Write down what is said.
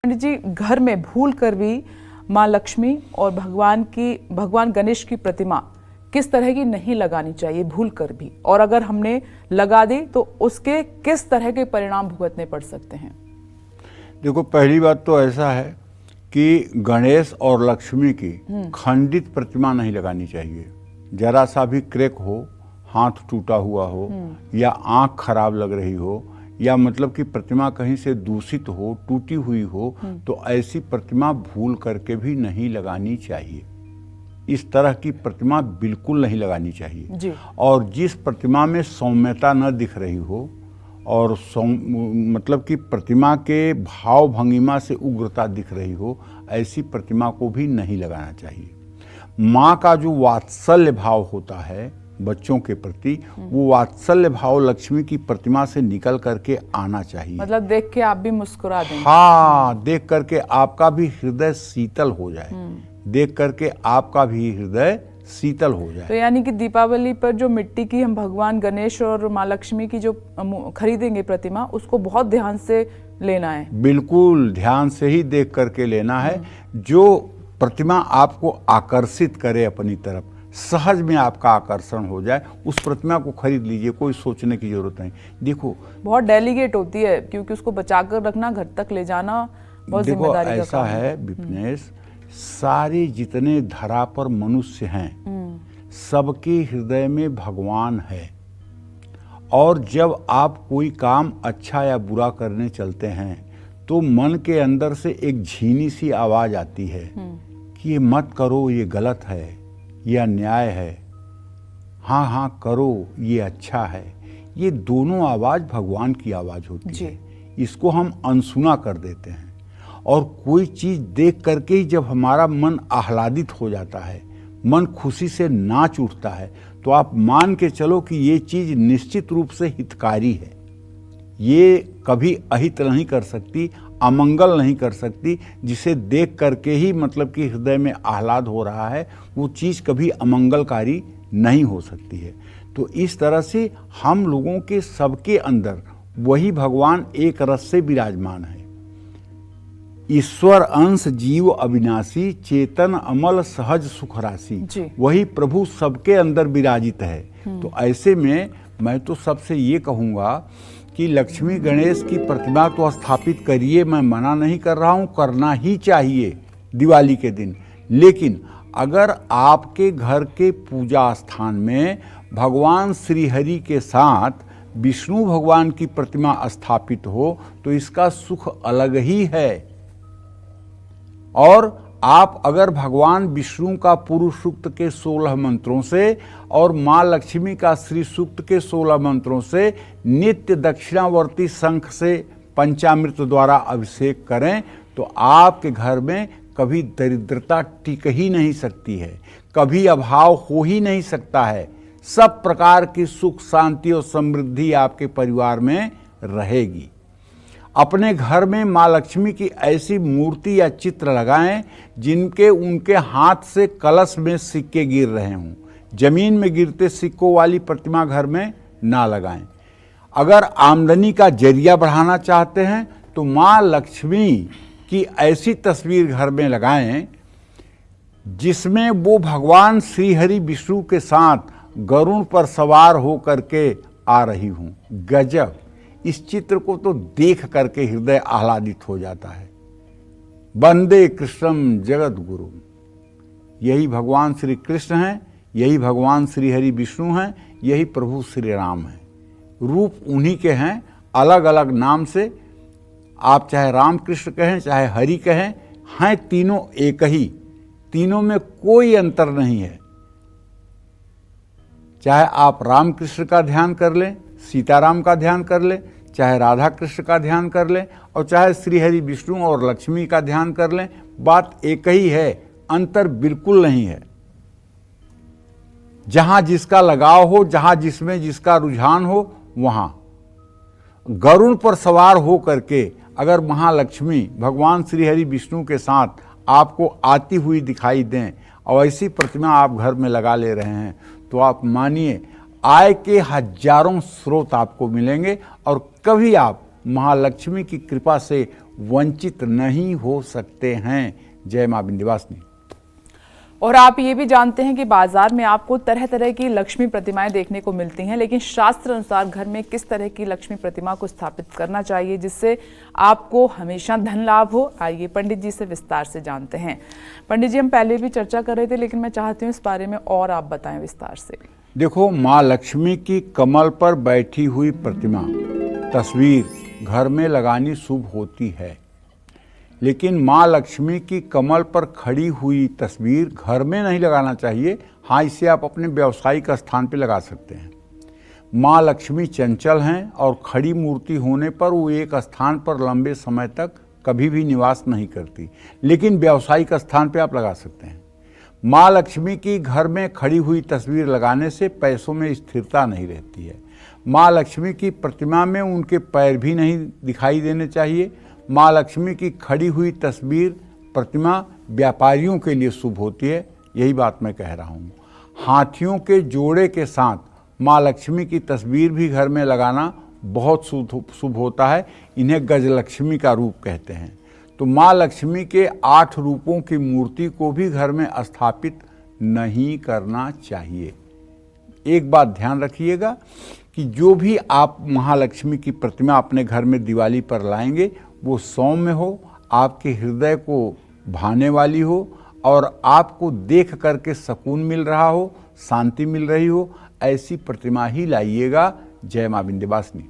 पंडित जी, घर में भूल कर भी माँ लक्ष्मी और भगवान गणेश की प्रतिमा किस तरह की नहीं लगानी चाहिए भूल कर भी, और अगर हमने लगा दी तो उसके किस तरह के परिणाम भुगतने पड़ सकते हैं? देखो, पहली बात तो ऐसा है कि गणेश और लक्ष्मी की खंडित प्रतिमा नहीं लगानी चाहिए। जरा सा भी क्रैक हो, हाथ टूटा हुआ हो या आंख खराब लग रही हो या मतलब कि प्रतिमा कहीं से दूषित हो, टूटी हुई हो, तो ऐसी प्रतिमा भूल करके भी नहीं लगानी चाहिए। इस तरह की प्रतिमा बिल्कुल नहीं लगानी चाहिए जी। और जिस प्रतिमा में सौम्यता न दिख रही हो और मतलब कि प्रतिमा के भाव भंगिमा से उग्रता दिख रही हो, ऐसी प्रतिमा को भी नहीं लगाना चाहिए। माँ का जो वात्सल्य भाव होता है बच्चों के प्रति, वो वात्सल्य भाव लक्ष्मी की प्रतिमा से निकल करके आना चाहिए। मतलब देख के आप भी मुस्कुरा दें। हाँ, देख करके आपका भी हृदय शीतल हो जाए, देख करके आपका भी हृदय शीतल हो जाए। तो यानी कि दीपावली पर जो मिट्टी की हम भगवान गणेश और माँ लक्ष्मी की जो खरीदेंगे प्रतिमा, उसको बहुत ध्यान से लेना है। बिल्कुल ध्यान से ही देख करके लेना है। जो प्रतिमा आपको आकर्षित करे अपनी तरफ, सहज में आपका आकर्षण हो जाए, उस प्रतिमा को खरीद लीजिए, कोई सोचने की जरूरत नहीं। देखो, बहुत डेलीकेट होती है क्योंकि उसको बचाकर रखना, घर तक ले जाना बहुत जिम्मेदारी का ऐसा काम है विपनेश, सारे जितने धरा पर मनुष्य हैं, सबके हृदय में भगवान है। और जब आप कोई काम अच्छा या बुरा करने चलते हैं तो मन के अंदर से एक झीनी सी आवाज आती है कि ये मत करो, ये गलत है, ये अन्याय है, हाँ हाँ करो, ये अच्छा है। ये दोनों आवाज भगवान की आवाज होती है। इसको हम अनसुना कर देते हैं और कोई चीज देख करके ही जब हमारा मन आह्लादित हो जाता है, मन खुशी से नाच उठता है, तो आप मान के चलो कि ये चीज निश्चित रूप से हितकारी है। ये कभी अहित नहीं कर सकती, अमंगल नहीं कर सकती। जिसे देख करके ही मतलब कि हृदय में आह्लाद हो रहा है, वो चीज कभी अमंगलकारी नहीं हो सकती है। तो इस तरह से हम लोगों के सबके अंदर वही भगवान एक रस से विराजमान है। ईश्वर अंश जीव अविनाशी, चेतन अमल सहज सुख राशि, वही प्रभु सबके अंदर विराजित है। तो ऐसे में मैं तो सबसे ये कहूँगा कि लक्ष्मी गणेश की प्रतिमा तो स्थापित करिए, मैं मना नहीं कर रहा हूँ, करना ही चाहिए दिवाली के दिन। लेकिन अगर आपके घर के पूजा स्थान में भगवान श्री हरि के साथ विष्णु भगवान की प्रतिमा स्थापित हो तो इसका सुख अलग ही है। और आप अगर भगवान विष्णु का पुरुष सूक्त के 16 मंत्रों से और माँ लक्ष्मी का श्री सूक्त के 16 मंत्रों से नित्य दक्षिणावर्ती शंख से पंचामृत द्वारा अभिषेक करें तो आपके घर में कभी दरिद्रता टिक ही नहीं सकती है, कभी अभाव हो ही नहीं सकता है। सब प्रकार की सुख शांति और समृद्धि आपके परिवार में रहेगी। अपने घर में माँ लक्ष्मी की ऐसी मूर्ति या चित्र लगाएं जिनके उनके हाथ से कलश में सिक्के गिर रहे हों। जमीन में गिरते सिक्कों वाली प्रतिमा घर में ना लगाएं। अगर आमदनी का जरिया बढ़ाना चाहते हैं तो माँ लक्ष्मी की ऐसी तस्वीर घर में लगाएं जिसमें वो भगवान श्री हरि विष्णु के साथ गरुड़ पर सवार हो करके आ रही हूं। गजब! इस चित्र को तो देख करके हृदय आह्लादित हो जाता है। वंदे कृष्णम जगत गुरु। यही भगवान श्री कृष्ण हैं, यही भगवान श्री हरि विष्णु हैं, यही प्रभु श्री राम हैं। रूप उन्हीं के हैं, अलग अलग नाम से। आप चाहे राम कृष्ण कहें चाहे हरि कहें, हैं तीनों एक ही। तीनों में कोई अंतर नहीं है। चाहे आप राम कृष्ण का ध्यान कर लें, सीताराम का ध्यान कर लें, चाहे राधा कृष्ण का ध्यान कर लें और चाहे श्री हरि विष्णु और लक्ष्मी का ध्यान कर लें, बात एक ही है, अंतर बिल्कुल नहीं है। जहां जिसका लगाव हो, जहां जिसमें जिसका रुझान हो, वहां गरुड़ पर सवार हो करके अगर महालक्ष्मी भगवान श्री हरि विष्णु के साथ आपको आती हुई दिखाई दें और ऐसी प्रतिमा आप घर में लगा ले रहे हैं तो आप मानिए आय के हजारों स्रोत आपको मिलेंगे और कभी आप महालक्ष्मी की कृपा से वंचित नहीं हो सकते हैं। जय मां विंध्यवासिनी। और आप ये भी जानते हैं कि बाजार में आपको तरह तरह की लक्ष्मी प्रतिमाएं देखने को मिलती हैं, लेकिन शास्त्र अनुसार घर में किस तरह की लक्ष्मी प्रतिमा को स्थापित करना चाहिए जिससे आपको हमेशा धन लाभ हो, आइए पंडित जी से विस्तार से जानते हैं। पंडित जी, हम पहले भी चर्चा कर रहे थे, लेकिन मैं चाहती हूँ इस बारे में और आप बताएं विस्तार से। देखो, माँ लक्ष्मी की कमल पर बैठी हुई प्रतिमा तस्वीर घर में लगानी शुभ होती है, लेकिन माँ लक्ष्मी की कमल पर खड़ी हुई तस्वीर घर में नहीं लगाना चाहिए। हाँ, इसे आप अपने व्यावसायिक स्थान पर लगा सकते हैं। माँ लक्ष्मी चंचल हैं और खड़ी मूर्ति होने पर वो एक स्थान पर लंबे समय तक कभी भी निवास नहीं करती, लेकिन व्यावसायिक स्थान पर आप लगा सकते हैं। माँ लक्ष्मी की घर में खड़ी हुई तस्वीर लगाने से पैसों में स्थिरता नहीं रहती है। माँ लक्ष्मी की प्रतिमा में उनके पैर भी नहीं दिखाई देने चाहिए। माँ लक्ष्मी की खड़ी हुई तस्वीर प्रतिमा व्यापारियों के लिए शुभ होती है, यही बात मैं कह रहा हूँ। हाथियों के जोड़े के साथ माँ लक्ष्मी की तस्वीर भी घर में लगाना बहुत शुभ होता है। इन्हें गजलक्ष्मी का रूप कहते हैं। तो माँ लक्ष्मी के 8 रूपों की मूर्ति को भी घर में स्थापित नहीं करना चाहिए। एक बात ध्यान रखिएगा कि जो भी आप महालक्ष्मी की प्रतिमा अपने घर में दिवाली पर लाएंगे वो सौम्य हो, आपके हृदय को भाने वाली हो और आपको देख करके सुकून मिल रहा हो, शांति मिल रही हो, ऐसी प्रतिमा ही लाइएगा। जय मां विंध्यवासिनी।